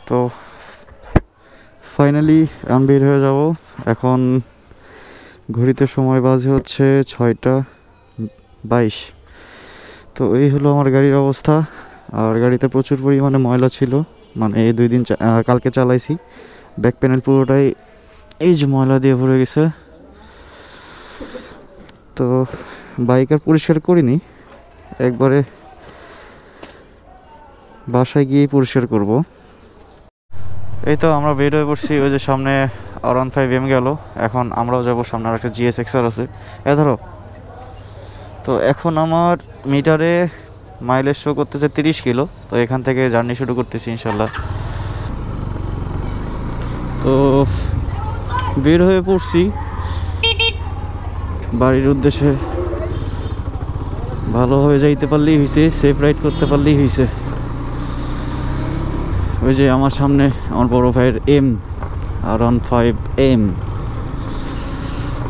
তো ফাইনালি আমি বের হয়ে যাব। এখন ঘড়িতে সময় বাজে হচ্ছে 6টা 22। তো এই হলো আমার গাড়ির অবস্থা। আর গাড়িতে প্রচুর পরিমাণে ময়লা ছিল, মানে এই 2 দিন কালকে চালাইছি। ব্যাক প্যানেল পুরোটাই এই যে ময়লা দিয়ে ভরে গেছে। তো বাইক আর পরিষ্কার করিনি, একবারে বাসায় গিয়ে পরিষ্কার করব। এই তো আমরা বের হয়ে পড়ছি। ওই যে সামনে R15M গেল, এখন আমরাও যাব। সামনে আর একটা GSX-R আছে, ধরো। তো এখন আমার মিটারে মাইলেজ শো করতেছে 30 কিলো। তো এখান থেকে জার্নি শুরু করতেছি ইনশাল্লাহ। তো বের হয়ে পড়ছি বাড়ির উদ্দেশ্যে। ভালোভাবে যাইতে পারলেই হয়েছে, সেফ রাইড করতে পারলেই হয়েছে। ওই যে আমার সামনে আমার বড় ভাইয়ের R15M।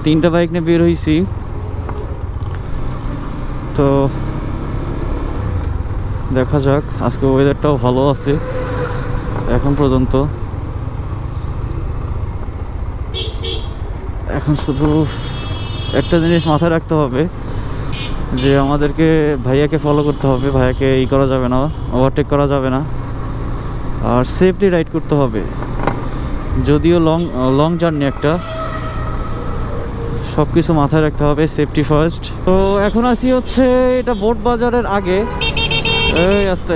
3টা বাইক নিয়ে বের হয়েছি। তো দেখা যাক, আজকে ওয়েদারটাও ভালো আছে এখন পর্যন্ত। এখন শুধু একটা জিনিস মাথায় রাখতে হবে যে আমাদেরকে ভাইয়াকে ফলো করতে হবে, ভাইয়াকে করা যাবে না, ওভারটেক করা যাবে না, আর সেফলি রাইড করতে হবে। যদিও লং জার্নি একটা, সব কিছু মাথায় রাখতে হবে, সেফটি ফার্স্ট। তো এখন আসি হচ্ছে এটা বোট বাজারের আগে, এই আসতে।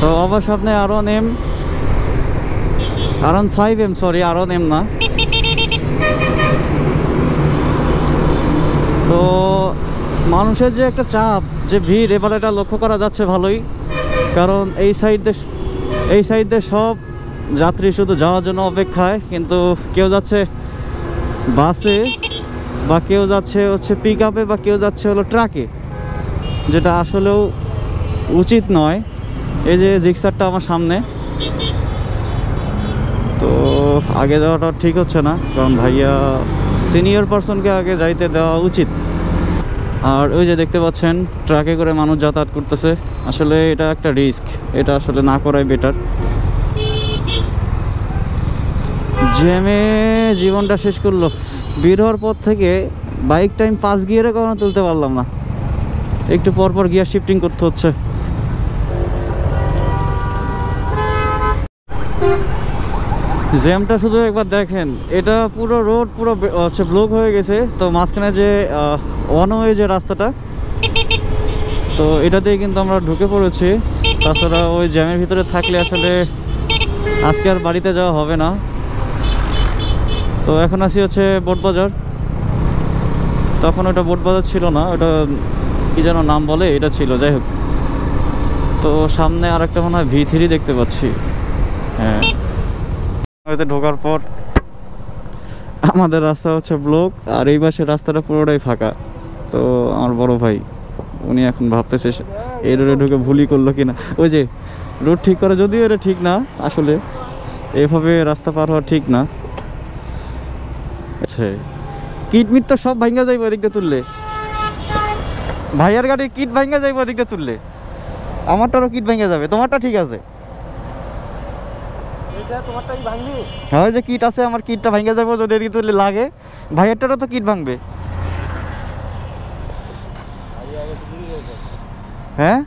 তো আবার সামনে R15M, সরি R1M না। তো মানুষের যে একটা চাপ, যে ভিড়, এবার এটা লক্ষ্য করা যাচ্ছে ভালোই। কারণ এই সাইড দিয়ে সব যাত্রী শুধু যাওয়ার জন্য অপেক্ষায়, কিন্তু কেউ যাচ্ছে বাসে, বা কেউ যাচ্ছে হচ্ছে পিক আপে, বা কেউ যাচ্ছে হলো ট্রাকে, যেটা আসলেও উচিত নয়। এই যে জিক্সারটা আমার সামনে, তো আগে যাওয়াটা ঠিক হচ্ছে না, কারণ ভাইয়া সিনিয়র পারসনকে আগে যাইতে দেওয়া উচিত। আর ওই যে দেখতে পাচ্ছেন ট্রাকে করে মানুষ যাতায়াত করতেছে, আসলে এটা একটা রিস্ক, এটা আসলে না করাই বেটার। জ্যামে জীবনটা শেষ করলো। বের হওয়ার পর থেকে বাইক টাইম 5 গিয়ারে কখনো তুলতে পারলাম না, একটু পরপর গিয়ার শিফটিং করতে হচ্ছে। জ্যামটা শুধু একবার দেখেন, এটা পুরো রোড পুরো হচ্ছে ব্লক হয়ে গেছে। তো মাঝখানে যে ওয়ান ওয়ে যে রাস্তাটা, তো এটা দিয়ে কিন্তু আমরা ঢুকে পড়েছি। তাছাড়া ওই জ্যামের ভিতরে থাকলে আসলে আজকে আর বাড়িতে যাওয়া হবে না। তো এখন আসি হচ্ছে বোট বাজার। তখন ওটা বোট বাজার ছিল না, ওটা কি যেন নাম বলে, এটা ছিল, যাই হোক। তো সামনে আর একটা মনে হয় V3 দেখতে পাচ্ছি। হ্যাঁ, ওইতে ঢোকার পর আমাদের রাস্তা হচ্ছে ব্লক, আর এই পাশে রাস্তাটা পুরোটাই ফাঁকা। তো আমার বড় ভাই, উনি এখন ভাবতেছে এই রোডে ঢুকে ভুলই করলো কিনা। ওই যে রোড ঠিক করে, যদিও এটা ঠিক না, আসলে এভাবে রাস্তা পার হওয়া ঠিক না। আচ্ছা, কিটমিট তো সব ভাঙ্গা যাইব এদিক দিয়ে তুললে। ভাইয়ার গাড়ির কিট ভাঙ্গা যাইব এদিক দিয়ে তুললে, আমারটারও কিট ভাঙ্গা যাবে। তোমারটা ঠিক আছে, হ্যাঁ যে কিট আছে, আমার কিটটা ভাঙ্গা যাবো যদি এদিকে তুললে লাগে। ভাইয়ারটারও তো কিট ভাঙবে। হ্যাঁ,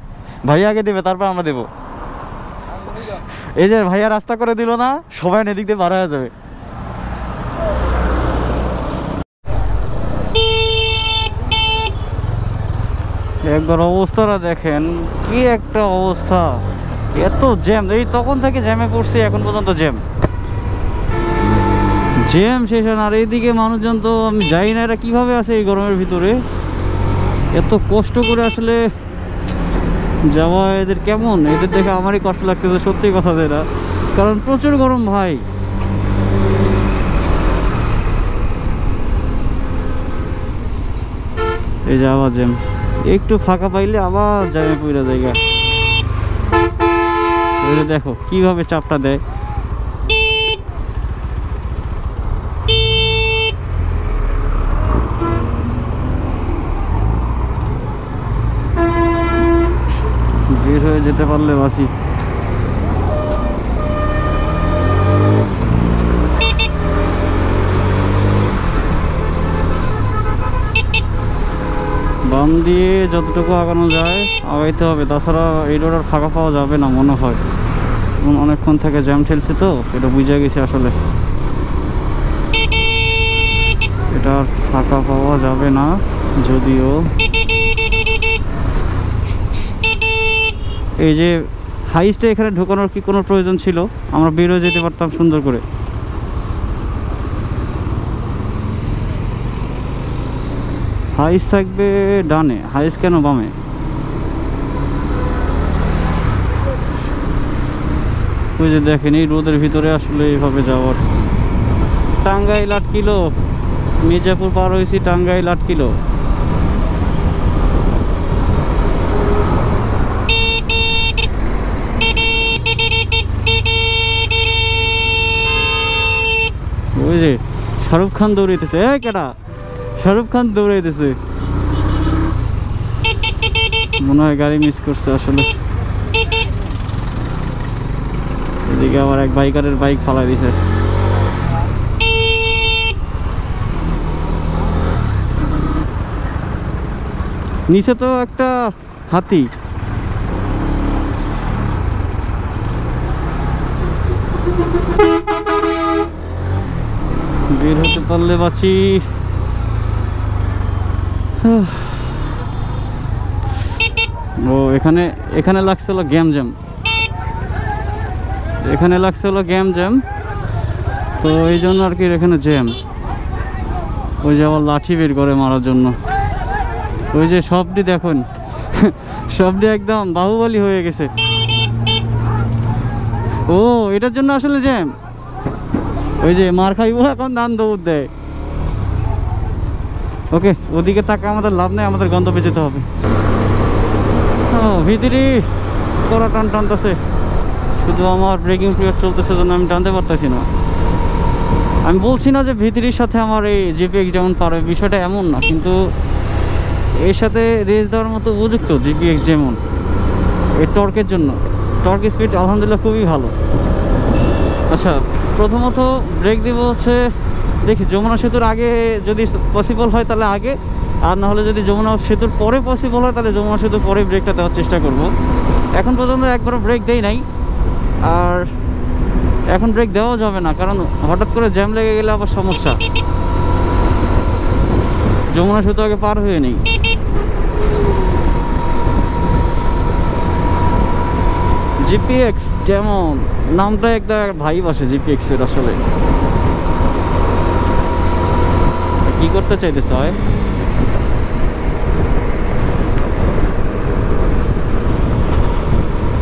ভাইয়া আগে দেবে, তারপর আমরা দেবো। এই যে ভাইয়া রাস্তা করে দিল না, সবাই এদিক দিয়ে বার হয়ে যাবে। একবার অবস্থাটা দেখেন, কি একটা অবস্থা, এত জ্যাম। এই তখন থেকে জ্যামে পড়ছি, এখন পর্যন্ত জ্যাম শেষ হয় না। আর এইদিকে মানুষজন তো আমি যাই না এরা কিভাবে আছে এই গরমের ভিতরে, এত কষ্ট করে আসলে যাওয়া এদের কেমন, এদের দেখে আমারই কষ্ট লাগতেছে, সত্যি কথা যেটা। কারণ প্রচুর গরম ভাই। এই যে আবার জ্যাম, একটু ফাঁকা পাইলে আবার জ্যামে পুরো জায়গা। দেখো কিভাবে চাপটা দেয়। বের হয়ে যেতে পারলে বাসি। দিয়ে যতটুকু আগানো যায় আগাইতে হবে, তাছাড়া এই রোড আর ফাঁকা পাওয়া যাবে না মনে হয়। অনেকক্ষণ থেকে জ্যাম ঠেলছে তো, এটা বুঝে গেছে আসলে এটা আর ফাঁকা পাওয়া যাবে না। যদিও এই যে হাইস্টে এখানে ঢোকানোর কি কোনো প্রয়োজন ছিল? আমরা বেরোয় যেতে পারতাম সুন্দর করে। হাইস থাকবে ডানে, হাইস কেন বামে? ওই যে দেখেন এই রোদের ভিতরে আসলে এইভাবে যাওয়ার। টাঙ্গাইল 8 কিলো, মির্জাপুর পার হয়েছি, টাঙ্গাইল 8 কিলো। ওই যে শাহরুখ খান দৌড়াইতেছে, কেডা? শাহরুখ খান দৌড়াইতেছে, মনে হয় গাড়ি মিস করছে আসলে। এদিকে আবার এক বাইকারের বাইক ফালাই দিছে। নিচে তো একটা হাতি। বের হতে পারলে বাঁচি। ও এখানে এখানে লাগছে হলো গ্যাম জ্যাম, এখানে লাগছে হলো গ্যাম জ্যাম, তো এই জন্য আর কি এখানে জ্যাম। ওই যে আবার লাঠি বের করে মারার জন্য। ওই যে সবটি দেখুন, সবটি একদম বাহুবলী হয়ে গেছে। ও এটার জন্য আসলে জ্যাম। ওই যে মার খাইবো এখন দান দৌড় দেয়। ওকে, ওদিকে তাকা আমাদের লাভ নেই, আমাদের গন্তব্যে যেতে হবে। ও ভিতরে কড়া টান টানতেছে, শুধু আমার ব্রেকিং পিরিয়ড চলতেছে জন্য আমি টানতে পারতেছি না। আমি বলছি না যে ভিতরির সাথে আমার এই জিপিএক্স যেমন পারে, বিষয়টা এমন না, কিন্তু এর সাথে রেস দেওয়ার মতো উপযুক্ত জিপিএক্স যেমন এর টর্কের জন্য। টর্ক স্পিড আলহামদুলিল্লাহ খুবই ভালো। আচ্ছা, প্রথমত ব্রেক দিব হচ্ছে, দেখি যমুনা সেতুর আগে যদি পসিবল হয় তাহলে আগে, আর না হলে যদি যমুনা সেতুর পরে পসিবল হয় তাহলে যমুনা সেতুর পরে ব্রেকটা দেওয়ার চেষ্টা করব। এখন পর্যন্ত একবারও ব্রেক দেই নাই, আর এখন ব্রেক দেওয়া যাবে না, কারণ হঠাৎ করে জ্যাম লেগে গেলে আবার সমস্যা। যমুনা সেতু আগে পার হয়ে নেই। জিপিএক্স যেমন নামটা একটা ভাইব আসে জিপিএক্স এর। আসলে কি করতে চাইতেছে হয়?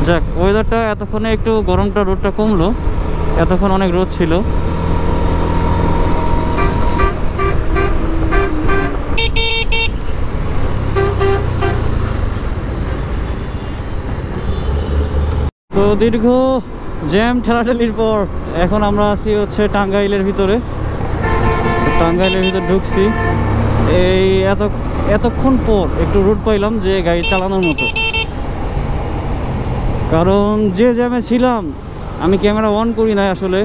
যাক, ওয়েদারটা এতক্ষণে একটু গরমটা, রোদটা কমলো, এতক্ষণ অনেক রোদ ছিল। তো দীর্ঘ জ্যাম ঠেলাঠেলির পর এখন আমরা আছি হচ্ছে টাঙ্গাইলের ভিতরে। টাঙ্গাইলের ভিতরে ঢুকছি। এই এতক্ষণ পর একটু রোড পাইলাম যে গাড়ি চালানোর মতো, কারণ যে জ্যামে ছিলাম আমি ক্যামেরা অন করি নাই, আসলে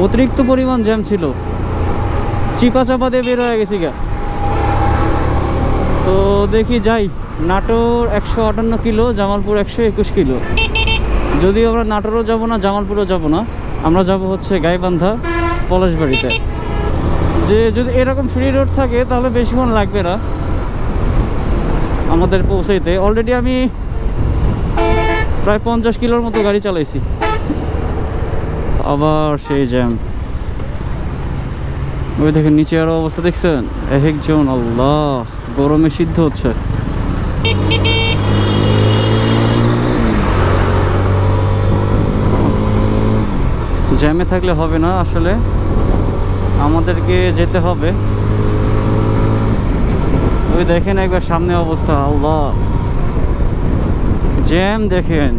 অতিরিক্ত পরিমাণ জ্যাম ছিল, চিপা চাপা দিয়ে বের হয়ে গেছি গা। তো দেখি যাই, নাটোর 158 কিলো, জামালপুর 121 কিলো। যদিও আমরা নাটোরও যাব না, জামালপুরও যাব না, আমরা যাব হচ্ছে গাইবান্ধা পলাশবাড়িতে। যে যদি এরকম ফ্রি রোড থাকে তাহলে বেশিক্ষণ লাগবে না আমাদের পৌঁছাইতে। অলরেডি আমি প্রায় 50 কিলোর মতো গাড়ি চালাইছি, আবার সেই জ্যাম। ওই দেখেন নিচে আরো অবস্থা দেখছেন, একজন আল্লাহ গরমে সিদ্ধ হচ্ছে। জ্যামে থাকলে হবে না, আসলে আমাদেরকে যেতে হবে। ওই দেখেন একবার সামনে অবস্থা, আল্লাহ জ্যাম দেখেন,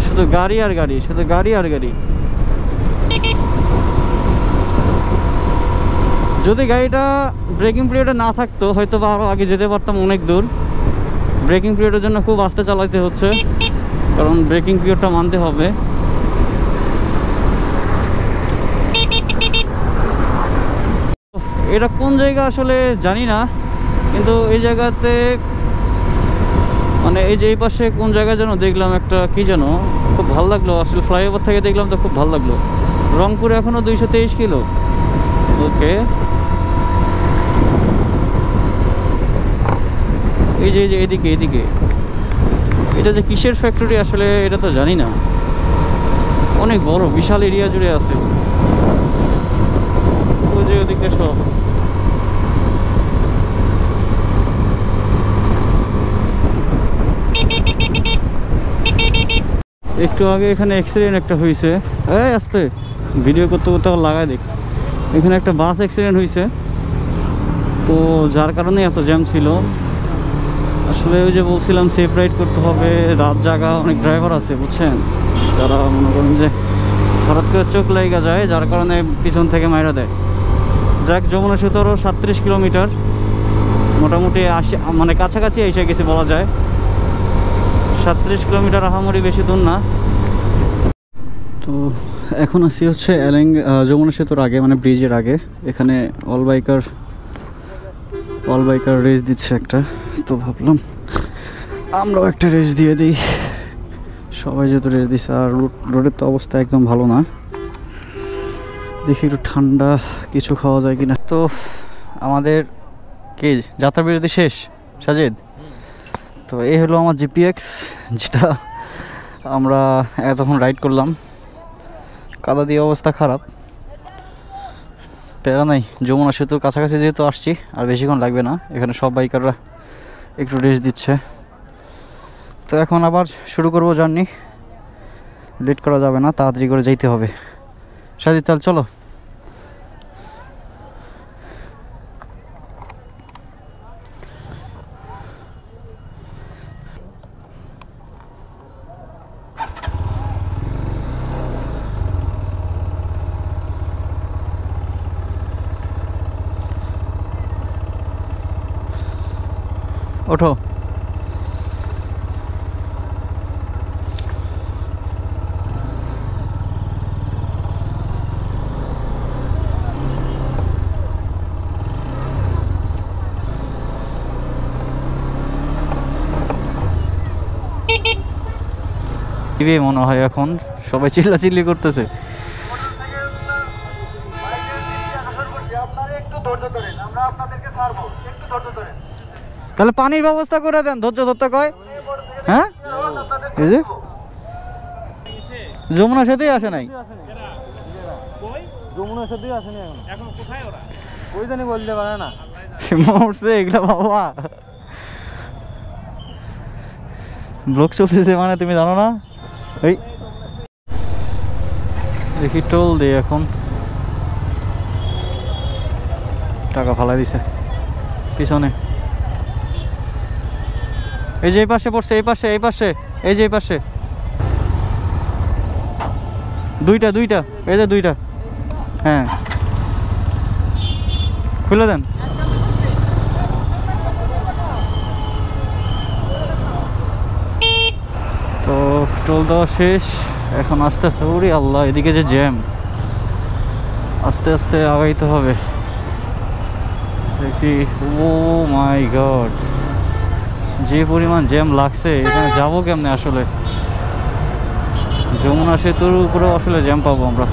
শুধু গাড়ি আর গাড়ি, শুধু গাড়ি আর গাড়ি। যদি গাড়িটা ব্রেকিং পিরিয়ডে না থাকতো হয়তো বা আরও আগে যেতে পারতাম অনেক দূর। ব্রেকিং পিরিয়ডের জন্য খুব আস্তে চালাতে হচ্ছে, কারণ ব্রেকিং পিরিয়ডটা মানতে হবে। এটা কোন জায়গা আসলে জানি না, কিন্তু এই জায়গাতে মানে এই যে এই পাশে কোন জায়গায় যেন দেখলাম একটা কি যেন, খুব ভালো লাগলো আসলে, ফ্লাইওভার থেকে দেখলাম তো খুব ভালো লাগলো। রংপুরে এখনো 223 কিলো। ওকে, এই যে এদিকে এদিকে এটা যে কিসের ফ্যাক্টরি আসলে এটা তো জানি না, অনেক বড় বিশাল এরিয়া জুড়ে আছে। ওই যে ওদিকে সব একটু আগে এখানে অ্যাক্সিডেন্ট একটা হয়েছে, এই আসতে ভিডিও করতে করতে লাগাই দেখ, এখানে একটা বাস অ্যাক্সিডেন্ট হয়েছে, তো যার কারণে এত জ্যাম ছিল। আসলে ওই যে বলছিলাম সেফ রাইড করতে হবে, রাত জাগা অনেক ড্রাইভার আছে বুঝছেন, যারা মনে করেন যে হঠাৎ করে চোখ লাগা যায়, যার কারণে পিছন থেকে মাইরা দেয়। যাক, যমুনা সেতুরও 37 কিলোমিটার, মোটামুটি মানে কাছাকাছি এসে গেছে বলা যায়। 37 কিলোমিটার আহামরি বেশি দূর না। তো এখন আসি হচ্ছে যমুনা সেতুর আগে, মানে ব্রিজের আগে। এখানে অল বাইকার রেস দিচ্ছে একটা, তো ভাবলাম আমরাও একটা রেস দিয়ে দিই। সবাই যেহেতু রেস দিচ্ছে, আর রোডের তো অবস্থা একদম ভালো না। দেখি একটু ঠান্ডা কিছু খাওয়া যায় কিনা। তো আমাদের কি যাত্রা বিরতি শেষ সাজিদ? তো এই হলো আমার জিপিএক্স, যেটা আমরা এতক্ষণ রাইড করলাম। কাদা দিয়ে অবস্থা খারাপ, প্যারা নাই। যমুনা সেতুর কাছাকাছি যেহেতু আসছি, আর বেশিক্ষণ লাগবে না। এখানে সব বাইকাররা একটু রেস্ট দিচ্ছে। তো এখন আবার শুরু করব জার্নি, লেট করা যাবে না, তাড়াতাড়ি করে যাইতে হবে। সাজিদ তাহলে চলো। ওঠো। মনে হয় এখন সবাই চিল্লাচিল্লি করতেছে। তাহলে পানির ব্যবস্থা করে দেন, ধৈর্য ধরতে কয়। হ্যাঁ, এই যে যমুনা সেতুই আসে নাই, যমুনা সেতুই আসেনি এখন। কোথায় ওরা? ওই জানি বলতে পারে না, মরছে এগুলা বাবা। ব্লক চলতেছে মানে তুমি জানো না? এই দেখি টোল দিই এখন, টাকা ফালাই দিছে পিছনে। এই যে এই পাশে পড়ছে, এই পাশে এই যে এই পাশে দুইটা, এই যে দুইটা। হ্যাঁ, খুলে দেন। তো টোল দেওয়া শেষ, এখন আস্তে আস্তে। ওরে আল্লাহ, এদিকে যে জ্যাম, আস্তে আস্তে আগাইতে হবে। দেখি, ও মাই গড, যে পরিমাণ জ্যাম লাগছে, এখানে যাবো কেমনে আসলে? যমুনা সেতুর উপরে আসলে জ্যাম পাবো আমরা।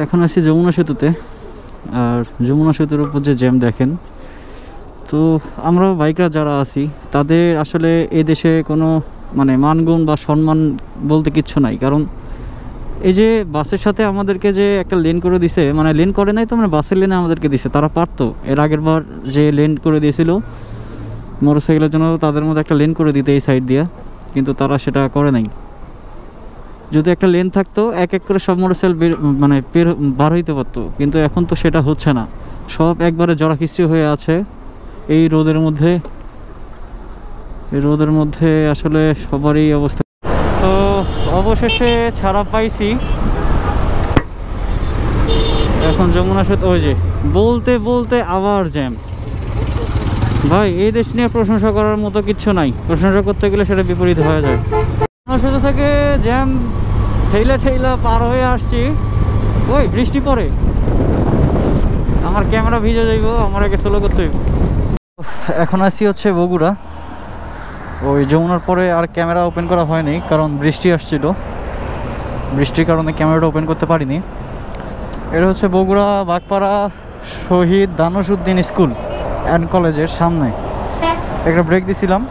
এখন আছি যমুনা সেতুতে, আর যমুনা সেতুর উপর যে জ্যাম দেখেন। তো আমরা বাইকরা যারা আছি, তাদের আসলে এই দেশে কোনো মানে মানগুণ বা সম্মান বলতে কিচ্ছু নাই। কারণ এই যে বাসের সাথে আমাদেরকে যে একটা লেন করে দিছে, মানে লেন করে নাই তো, মানে বাসের লেনে আমাদেরকে দিছে। তারা পারতো এর আগের বার যে লেন করে দিয়েছিল মোটরসাইকেলের জন্য, তাদের মধ্যে একটা লেন করে দিতে এই সাইড দিয়ে, কিন্তু তারা সেটা করে নাই। যদি একটা লেন থাকতো, এক এক করে সব মোটরসাইকেল মানে বার হইতে পারতো, কিন্তু এখন তো সেটা হচ্ছে না। সব একবারে জড়াখিস্তি হয়ে আছে এই রোদের মধ্যে। এই রোদের মধ্যে আসলে সবারই অবস্থা। তো অবশেষে ছাড়া পাইছি। এখন যমুনা সেতু, ওই যে বলতে বলতে আবার জ্যাম। ভাই এই দেশ নিয়ে প্রশংসা করার মতো কিচ্ছু নাই, প্রশংসা করতে গেলে সেটা বিপরীত হয়ে যায়। শুধু থেকে জ্যাম ঠেলা ঠেলা পার হয়ে আসছি, ওই বৃষ্টি পড়ে, আমার ক্যামেরা ভিজে যাইব, আমার আগে স্লো করতে হইব। এখন আসি হচ্ছে বগুড়া। ওই যমুনার পরে আর ক্যামেরা ওপেন করা হয়নি, কারণ বৃষ্টি আসছিল, বৃষ্টির কারণে ক্যামেরাটা ওপেন করতে পারিনি। এটা হচ্ছে বগুড়া বাগপাড়া শহীদ দানুসউদ্দিন স্কুল অ্যান্ড কলেজের সামনে। একটা ব্রেক দিছিলাম,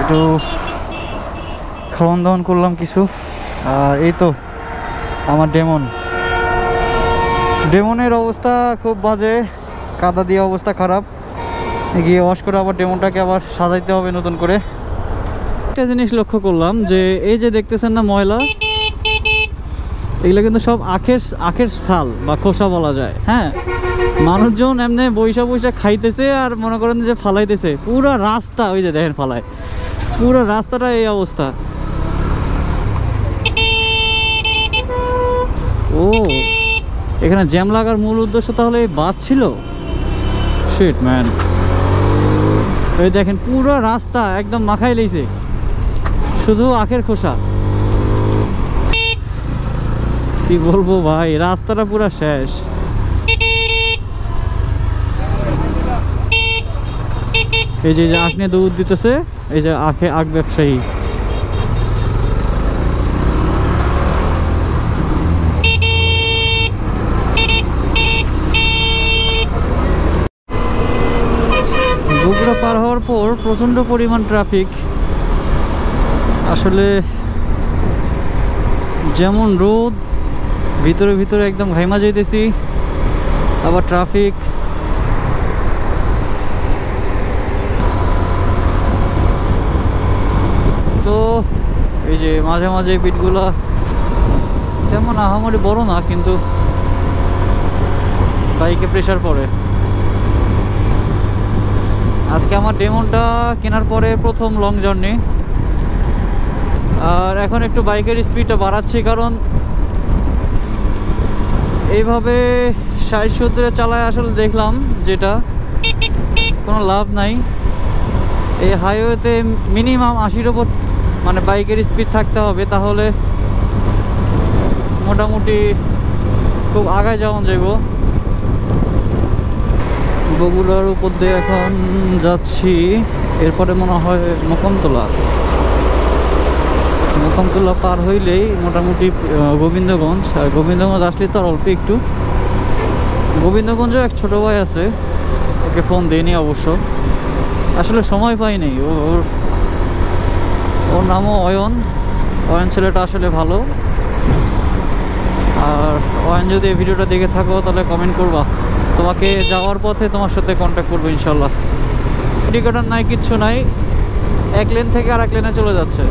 একটু খাওয়ান দাওয়ান করলাম কিছু। আর এই তো আমার ডেমনের অবস্থা খুব বাজে, কাদা দিয়ে অবস্থা খারাপ। গিয়ে ওয়াশ করে আবার ডেমনটাকে আবার সাজাইতে হবে নতুন করে। একটা জিনিস লক্ষ্য করলাম যে এই যে দেখতেছেন না ময়লা, এগুলো কিন্তু সব আখের ছাল বা খোসা বলা যায়। হ্যাঁ, মানুষজন এমনি বৈশা খাইতেছে আর মনে করেন যে ফালাইতেছে পুরো রাস্তা। ওই যে দেখেন ফালায়, পুরো রাস্তাটা এই অবস্থা। ও, এখানে জ্যাম লাগার মূল উদ্দেশ্য তাহলে এই বাস ছিল। শিট ম্যান, এই দেখেন পুরো রাস্তা একদম মাখাই লেইছে শুধু আখের খোসা। কি বলবো ভাই, রাস্তাটা পুরো শেষ। এই যে আখ নিয়ে দৌড় দিতেছে, এই যে আখ ব্যবসায়ী। বগুড়া পার হওয়ার পর প্রচন্ড পরিমাণ ট্রাফিক। আসলে যেমন রোদ, ভিতরে একদম ঘাইমা যাইতেছি, আবার ট্রাফিক। তো এই যে মাঝে মাঝে পিঠগুলা তেমন আহামরি বড় না, কিন্তু বাইকে প্রেশার পড়ে। আজকে আমার ডেমনটা কেনার পরে প্রথম লং জার্নি, আর এখন একটু বাইকের স্পিডটা বাড়াচ্ছি, কারণ এইভাবে 60-70 চালায় আসলে দেখলাম যেটা কোনো লাভ নাই। এই হাইওয়েতে মিনিমাম 80-র ওপর মানে বাইকের স্পিড থাকতে হবে, তাহলে মোটামুটি খুব আগায় যাওয়া যাইব। বগুড়ার উপর দিয়ে এখন যাচ্ছি, এরপরে মনে হয় মোকামতলা পার হইলেই মোটামুটি গোবিন্দগঞ্জ। আর গোবিন্দগঞ্জ আসলে তো আর অল্প একটু। গোবিন্দগঞ্জেও এক ছোটো ভাই আছে, ওকে ফোন দিইনি অবশ্য, আসলে সময় পাইনি। ওর নামও অয়ন ছেলেটা আসলে ভালো। আর অয়ন যদি এই ভিডিওটা দেখে থাকো তাহলে কমেন্ট করবা, তোমাকে যাওয়ার পথে তোমার সাথে কন্ট্যাক্ট করবো ইনশাল্লাহ। ইন্ডিকেটর নাই, কিচ্ছু নাই, এক লেন থেকে আর এক লেনে চলে যাচ্ছে।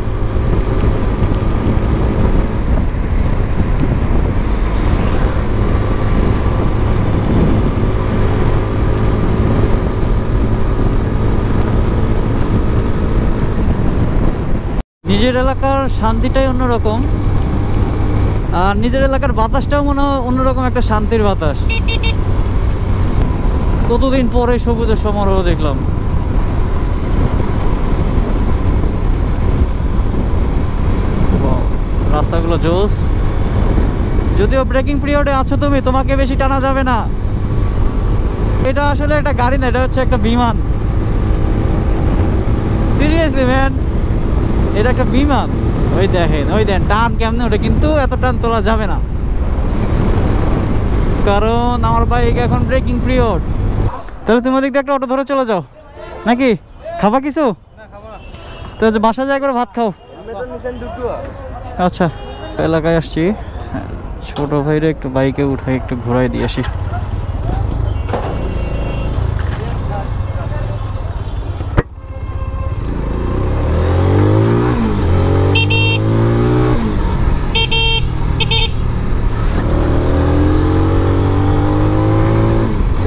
নিজের এলাকার শান্তিটাই অন্যরকম, আর নিজের এলাকার বাতাসটাও মনে হয় অন্যরকম একটা শান্তির বাতাস। কতদিন পরে সবুজের সমারোহ দেখলাম। রাস্তাগুলো জোস, যদিও ব্রেকিং পিরিয়ডে আছো তুমি, তোমাকে বেশি টানা যাবে না। এটা আসলে একটা গাড়ি না, এটা হচ্ছে একটা বিমান। সিরিয়াসলি ম্যান, এটা একটা বিমান। ওই দেন টান কেমনে ওটা, কিন্তু এত টান তোলা যাবে না, কারণ আমার বাইক এখন ব্রেকিং পিরিয়ড। তাহলে তুমি ওদিক দিয়ে একটা অটো ধরে চলে যাও নাকি? খাবা কিছু? তো বাসা যায় করে ভাত খাও। আচ্ছা, এলাকায় আসছি, ছোট ভাইরে একটু বাইকে উঠে একটু ঘোরাই দিয়ে আসি।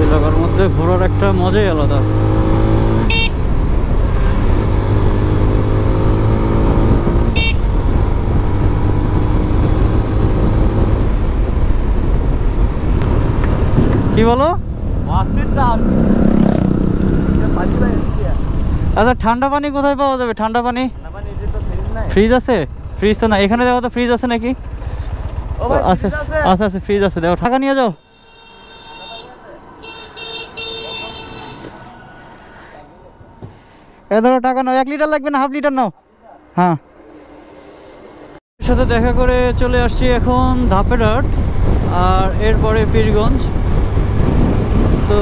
এলাকার মধ্যে ঘোরার একটা মজাই আলাদা। কি বলো? আচ্ছা ঠান্ডা পানি কোথায় পাওয়া যাবে? ঠান্ডা পানি ফ্রিজ আছে? ফ্রিজ তো না এখানে, দেখো তো ফ্রিজ আছে নাকি? আচ্ছা আচ্ছা আচ্ছা ফ্রিজ আছে, দেখো টাকা নিয়ে যাও। এ ধরো টাকা নাও, 1 লিটার লাগবে না, হাফ লিটার নাও। হ্যাঁ, সাথে দেখা করে চলে আসছি এখন ধাপেরহাট, আর এরপরে পীরগঞ্জ। তো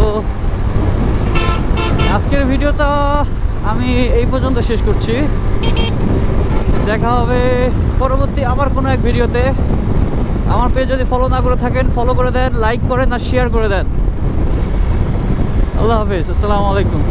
আজকের ভিডিওটা আমি এই পর্যন্ত শেষ করছি। দেখা হবে পরবর্তী আবার কোনো এক ভিডিওতে। আমার পেজ যদি ফলো না করে থাকেন ফলো করে দেন, লাইক করেন আর শেয়ার করে দেন। আল্লাহ হাফেজ, আসসালামু আলাইকুম।